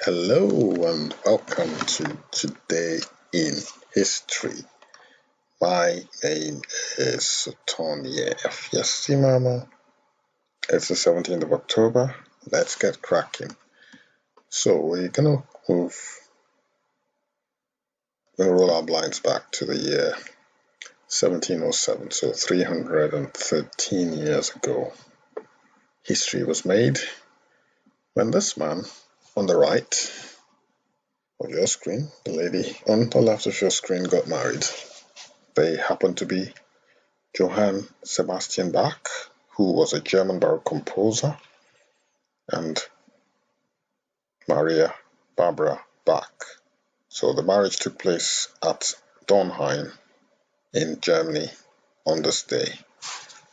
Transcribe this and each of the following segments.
Hello and welcome to Today in History. My name is Tony F. Yes, Mama. It's the 17th of October. Let's get cracking. So we're gonna roll our blinds back to the year 1707, so 313 years ago. History was made when this man on the right of your screen, the lady on the left of your screen, got married. They happened to be Johann Sebastian Bach, who was a German Baroque composer, and Maria Barbara Bach. So the marriage took place at Dornheim in Germany on this day.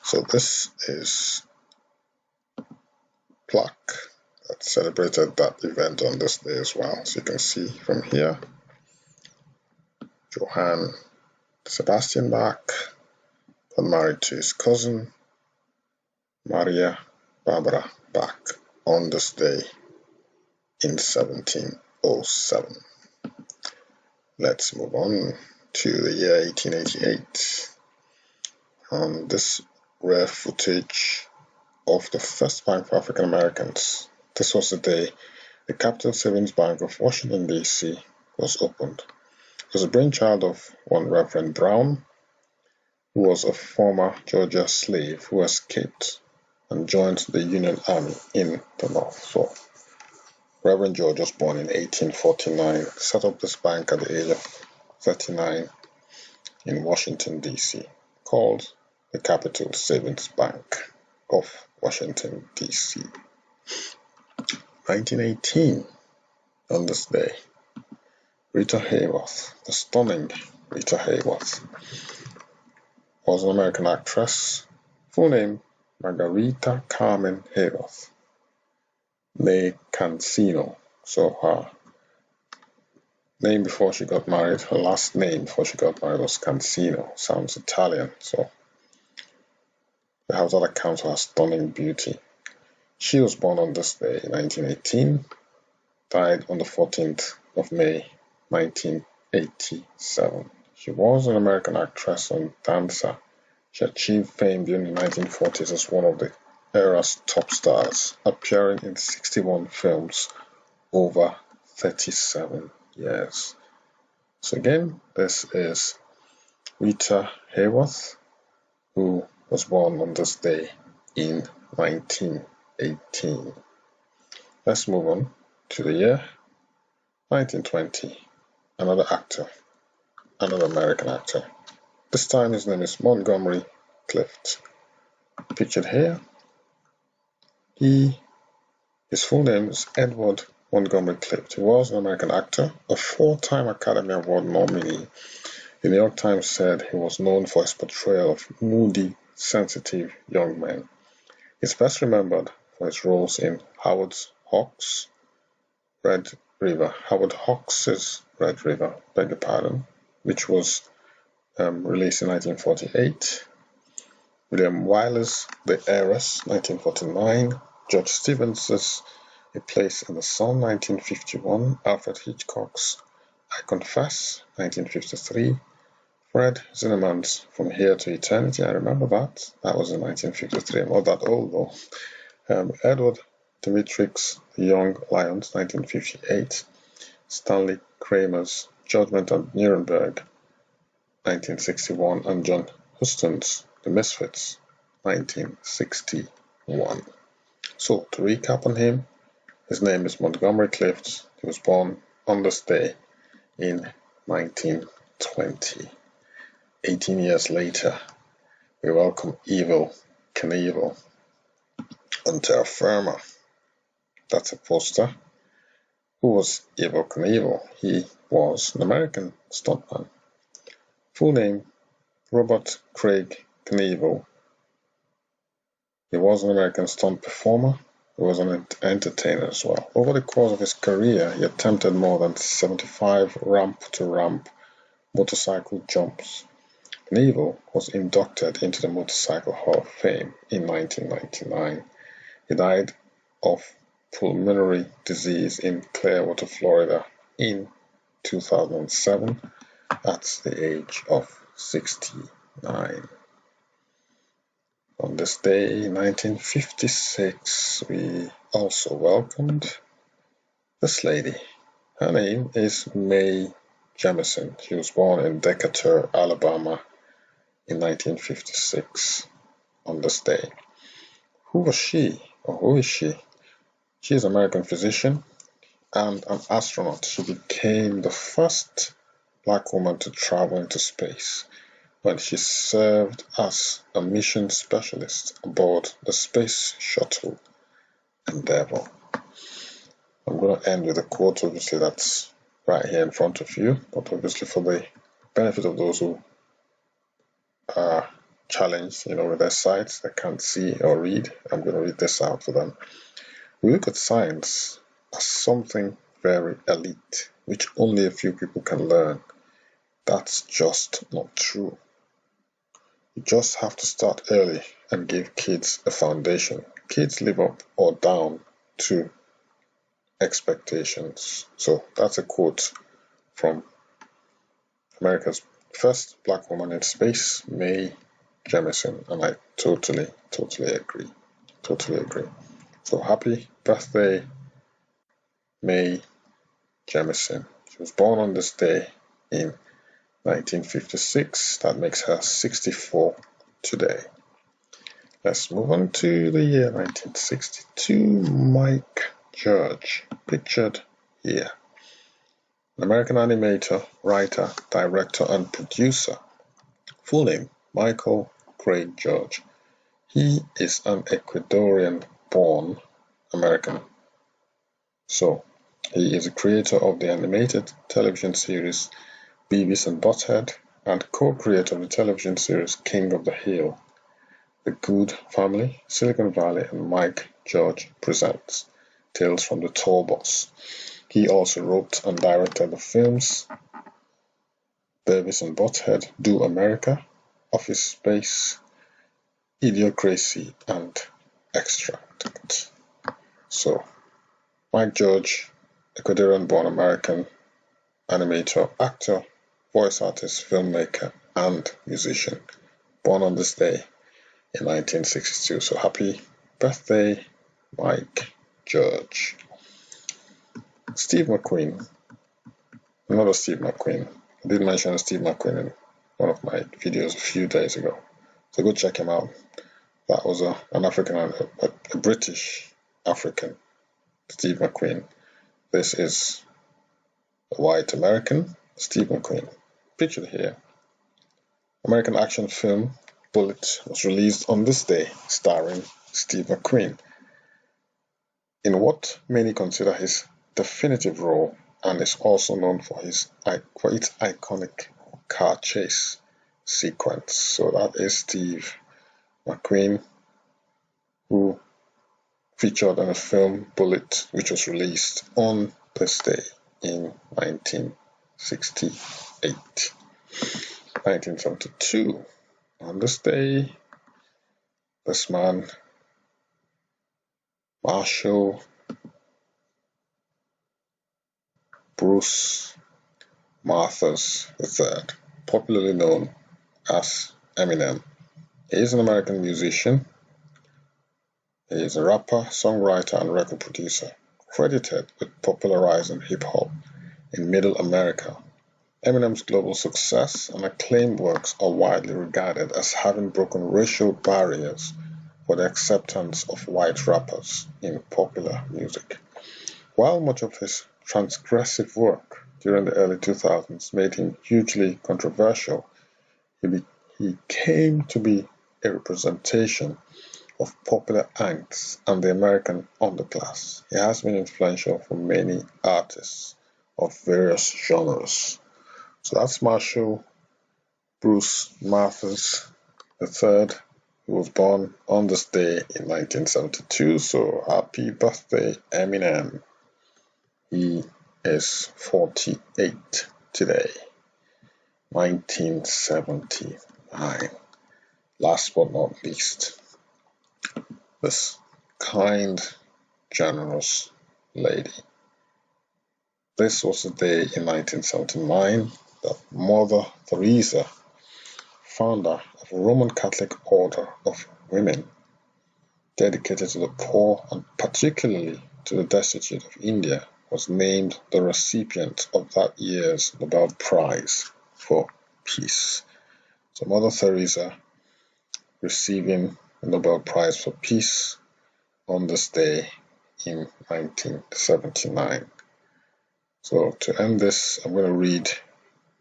So this is plaque that celebrated that event on this day as well. So you can see from here, Johann Sebastian Bach got married to his cousin Maria Barbara Bach on this day in 1707. Let's move on to the year 1888. This rare footage of the first bank for African Americans. This was the day the Capital Savings Bank of Washington, D.C. was opened. It was a brainchild of one Reverend Browne, who was a former Georgia slave who escaped and joined the Union Army in the North. So Reverend George was born in 1849, set up this bank at the age of 39 in Washington, D.C., called the Capital Savings Bank of Washington, D.C. 1918, on this day, Rita Hayworth, the stunning Rita Hayworth, was an American actress, full name Margarita Carmen Hayworth, née Cansino. So her name before she got married, her last name before she got married was Cansino. Sounds Italian, so perhaps that accounts for her stunning beauty. She was born on this day in 1918, died on the 14th of May, 1987. She was an American actress and dancer. She achieved fame during the 1940s as one of the era's top stars, appearing in 61 films over 37 years. So again, this is Rita Hayworth, who was born on this day in 1918. Let's move on to the year 1920. Another actor, another American actor. This time his name is Montgomery Clift. Pictured here, his full name is Edward Montgomery Clift. He was an American actor, a 4-time Academy Award nominee. The New York Times said he was known for his portrayal of moody, sensitive young men. He's best remembered for his roles in Howard Hawks' Red River, which was released in 1948. William Wyler's The Heiress, 1949. George Stevens's A Place in the Sun, 1951. Alfred Hitchcock's I Confess, 1953. Fred Zinnemann's From Here to Eternity, I remember that. That was in 1953. I'm not that old though. Edward Dmytryk's The Young Lions, 1958. Stanley Kramer's Judgment at Nuremberg, 1961. And John Huston's The Misfits, 1961. So, to recap on him, his name is Montgomery Clift. He was born on this day in 1920. 18 years later, we welcome Evel Knievel on terra firma. That's a poster. Who was Evel Knievel? He was an American stuntman. Full name, Robert Craig Knievel. He was an American stunt performer. He was an entertainer as well. Over the course of his career, he attempted more than 75 ramp-to-ramp motorcycle jumps. Knievel was inducted into the Motorcycle Hall of Fame in 1999. He died of pulmonary disease in Clearwater, Florida in 2007 at the age of 69. On this day, 1956, we also welcomed this lady. Her name is Mae Jameson. She was born in Decatur, Alabama in 1956 on this day. Who was she, or who is she? She is an American physician and an astronaut. She became the first Black woman to travel into space when she served as a mission specialist aboard the Space Shuttle Endeavour. I'm going to end with a quote, obviously, that's right here in front of you, but obviously for the benefit of those who are challenged, with their sights, they can't see or read, I'm going to read this out for them. We look at science as something very elite, which only a few people can learn. That's just not true. You just have to start early and give kids a foundation. Kids live up or down to expectations. So that's a quote from America's first Black woman in space, Mae Jameson, and I totally agree. So happy birthday, Mae Jameson. She was born on this day in 1956. That makes her 64 today. Let's move on to the year 1962. Mike Judge, pictured here. An American animator, writer, director, and producer. Full name, Michael Craig Judge. He is an Ecuadorian-born American. So, he is a creator of the animated television series Beavis and Butthead and co-creator of the television series King of the Hill. The Good Family, Silicon Valley, and Mike Judge Presents Tales from the Tour Bus. He also wrote and directed the films Beavis and Butthead Do America, Office Space, Idiocracy, and Extract. So, Mike Judge, Ecuadorian-born American animator, actor, voice artist, filmmaker, and musician, born on this day in 1962. So happy birthday, Mike Judge. Steve McQueen. Another Steve McQueen. I did mention Steve McQueen in one of my videos a few days ago. So go check him out. That was an African, a British African, Steve McQueen. This is a white American, Steve McQueen. Pictured here. American action film Bullet was released on this day, starring Steve McQueen in what many consider his definitive role, and is also known for its iconic car chase sequence. So that is Steve McQueen, who featured in the film Bullet, which was released on this day in 1968. 1972. On this day, this man, Marshall Bruce Mathers III, popularly known as Eminem. He is an American musician. He is a rapper, songwriter, and record producer, credited with popularizing hip-hop in Middle America. Eminem's global success and acclaimed works are widely regarded as having broken racial barriers for the acceptance of white rappers in popular music. While much of his transgressive work during the early 2000s made him hugely controversial, he came to be a representation of popular angst and the American underclass. He has been influential for many artists of various genres. So that's Marshall Bruce Mathers III, who was born on this day in 1972. So happy birthday, Eminem. He is 48 today. 1979. Last but not least, this kind generous lady. This was the day in 1979 that Mother Teresa, founder of a Roman Catholic order of women dedicated to the poor and particularly to the destitute of India, was named the recipient of that year's Nobel Prize for Peace. So Mother Teresa receiving the Nobel Prize for Peace on this day in 1979. So to end this, I'm going to read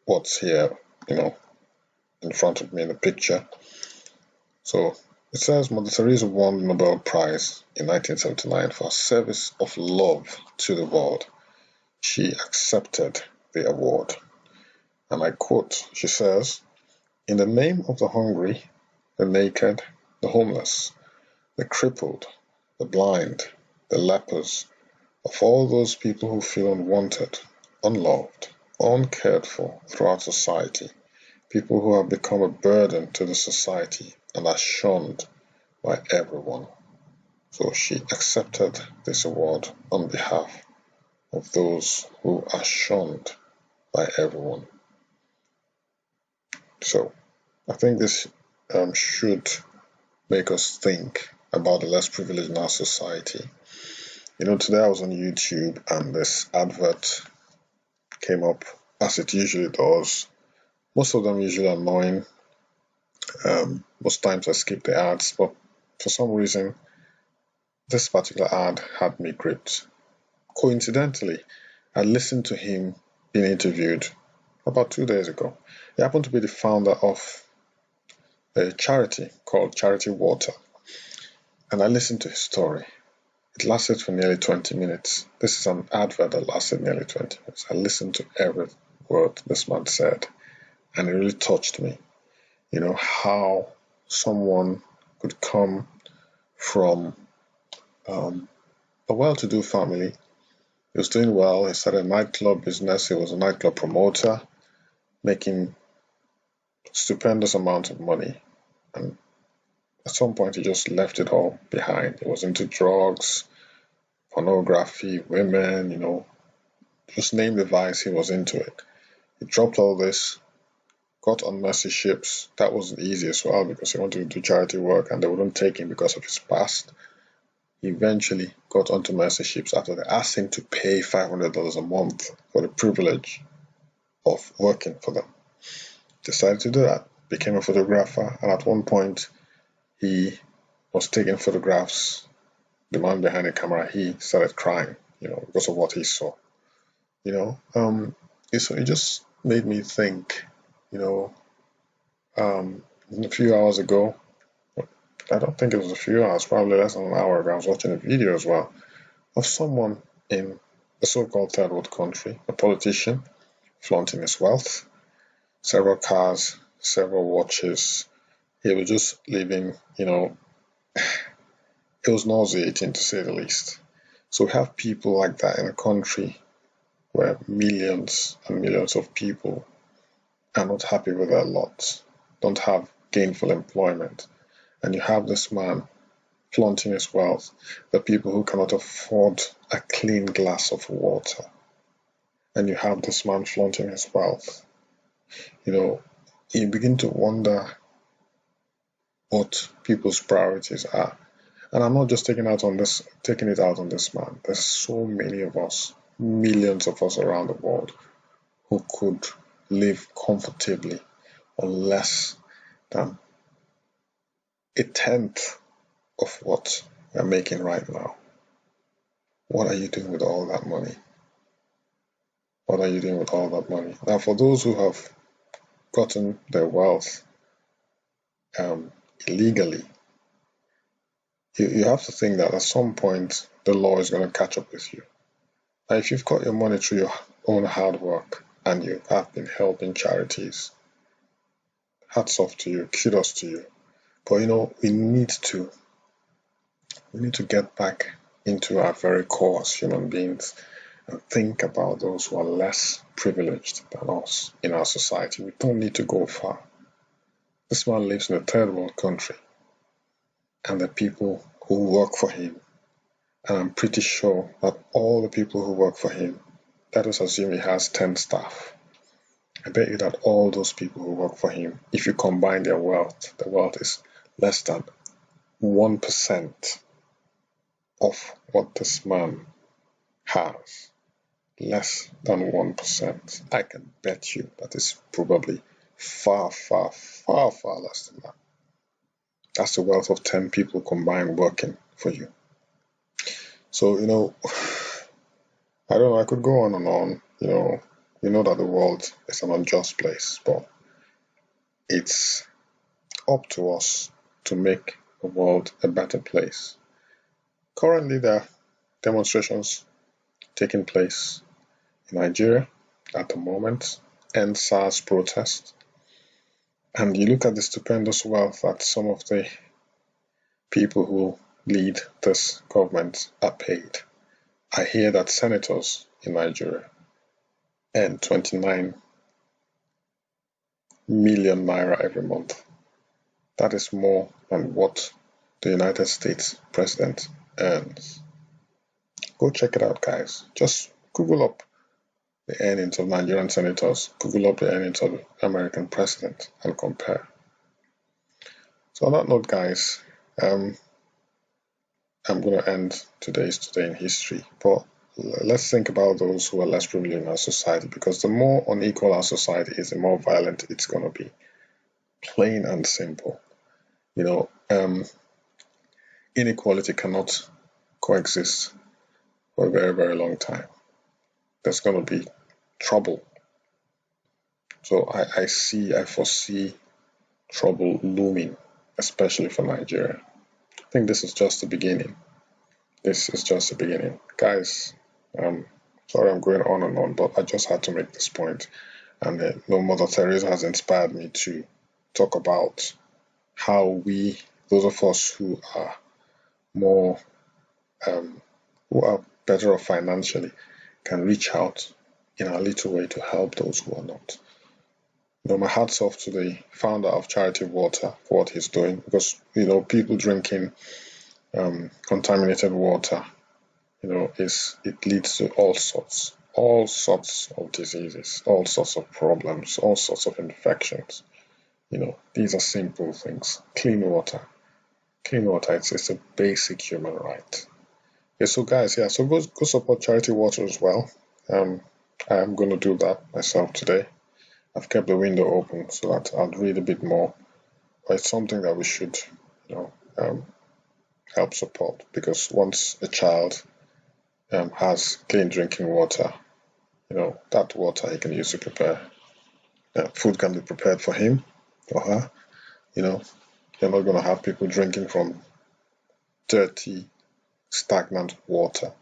what's here, in front of me in the picture. So it says Mother Teresa won the Nobel Prize in 1979 for service of love to the world. She accepted the award. And I quote, she says, "In the name of the hungry, the naked, the homeless, the crippled, the blind, the lepers, of all those people who feel unwanted, unloved, uncared for throughout society, people who have become a burden to the society and are shunned by everyone." So she accepted this award on behalf of those who are shunned by everyone. So I think this should make us think about the less privileged in our society. Today I was on YouTube and this advert came up, as it usually does. Most of them usually annoying. Most times I skip the ads, but for some reason this particular ad had me gripped. Coincidentally, I listened to him being interviewed about 2 days ago. He happened to be the founder of a charity called Charity Water, and I listened to his story. It lasted for nearly 20 minutes. This is an advert that lasted nearly 20 minutes. I listened to every word this man said, and it really touched me. How someone could come from a well-to-do family. He was doing well. He started a nightclub business. He was a nightclub promoter, making stupendous amount of money. And at some point, he just left it all behind. He was into drugs, pornography, women, just name the vice, he was into it. He dropped all this, got on mercy ships. That wasn't easy as well because he wanted to do charity work and they wouldn't take him because of his past. He eventually got onto mercy ships after they asked him to pay $500 a month for the privilege of working for them. Decided to do that, became a photographer, and at one point he was taking photographs. The man behind the camera, he started crying, because of what he saw. It just made me think, a few hours ago, I don't think it was a few hours, probably less than an hour ago, I was watching a video as well of someone in a so-called third world country, a politician, flaunting his wealth, several cars, several watches. He was just living, it was nauseating to say the least. So we have people like that in a country where millions and millions of people are not happy with their lot, don't have gainful employment. And you have this man flaunting his wealth, the people who cannot afford a clean glass of water. And you have this man flaunting his wealth. You begin to wonder what people's priorities are. And I'm not just taking it out on this man. There's so many of us, millions of us around the world, who could live comfortably on less than a tenth of what we're making right now. What are you doing with all that money? What are you doing with all that money? Now, for those who have gotten their wealth illegally, you have to think that at some point the law is going to catch up with you. Now, if you've got your money through your own hard work and you have been helping charities, hats off to you, kudos to you. But we need to get back into our very core as human beings and think about those who are less privileged than us in our society. We don't need to go far. This man lives in a third world country, and the people who work for him And I'm pretty sure that all the people who work for him, let us assume he has 10 staff. I bet you that all those people who work for him, if you combine their wealth, the wealth is less than 1% of what this man has. Less than 1%. I can bet you that is probably far, far, far, far less than that. That's the wealth of 10 people combined working for you. So, I don't know, I could go on and on. We know that the world is an unjust place, but it's up to us to make the world a better place. Currently, there are demonstrations taking place in Nigeria at the moment, end SARS protest. And you look at the stupendous wealth that some of the people who lead this government are paid. I hear that senators in Nigeria earn 29 million naira every month. That is more than what the United States president earns. Go check it out, guys. Just Google up the earnings of Nigerian senators, Google up the earnings of the American president, and compare. So on that note, guys, I'm going to end today's Today in History. But let's think about those who are less privileged in our society, because the more unequal our society is, the more violent it's going to be. Plain and simple. Inequality cannot coexist for a very, very long time. There's going to be trouble. So I foresee trouble looming, especially for Nigeria. I think this is just the beginning. This is just the beginning. Guys, sorry I'm going on and on, but I just had to make this point. And Mother Teresa has inspired me to talk about how we, those of us who are more, who are better off financially, can reach out in our little way to help those who are not. My hats off to the founder of Charity Water for what he's doing, because people drinking contaminated water, it leads to all sorts of diseases, all sorts of problems, all sorts of infections. These are simple things. Clean water, it's a basic human right. Okay, so guys, so go support Charity Water as well. I'm going to do that myself today. I've kept the window open so that I'll read a bit more. But it's something that we should, help support, because once a child has clean drinking water, that water he can use to prepare. Food can be prepared for him or her. You're not going to have people drinking from dirty, stagnant water.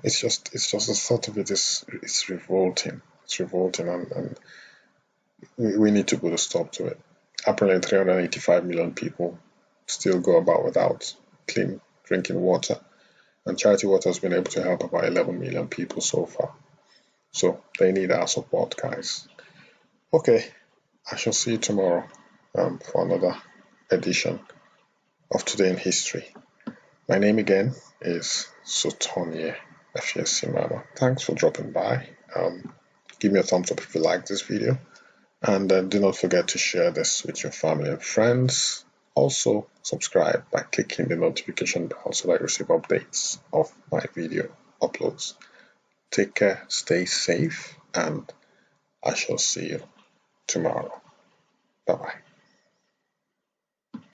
It's just the thought of it is revolting. It's revolting, and we need to put a stop to it. Apparently 385 million people still go about without clean drinking water, and Charity Water has been able to help about 11 million people so far. So they need our support, guys. Okay, I shall see you tomorrow for another edition of Today in History. My name again is Sotonye Efiesimama. Thanks for dropping by. Give me a thumbs up if you like this video, and do not forget to share this with your family and friends. Also, subscribe by clicking the notification bell so that you receive updates of my video uploads. Take care, stay safe, and I shall see you tomorrow. Bye-bye.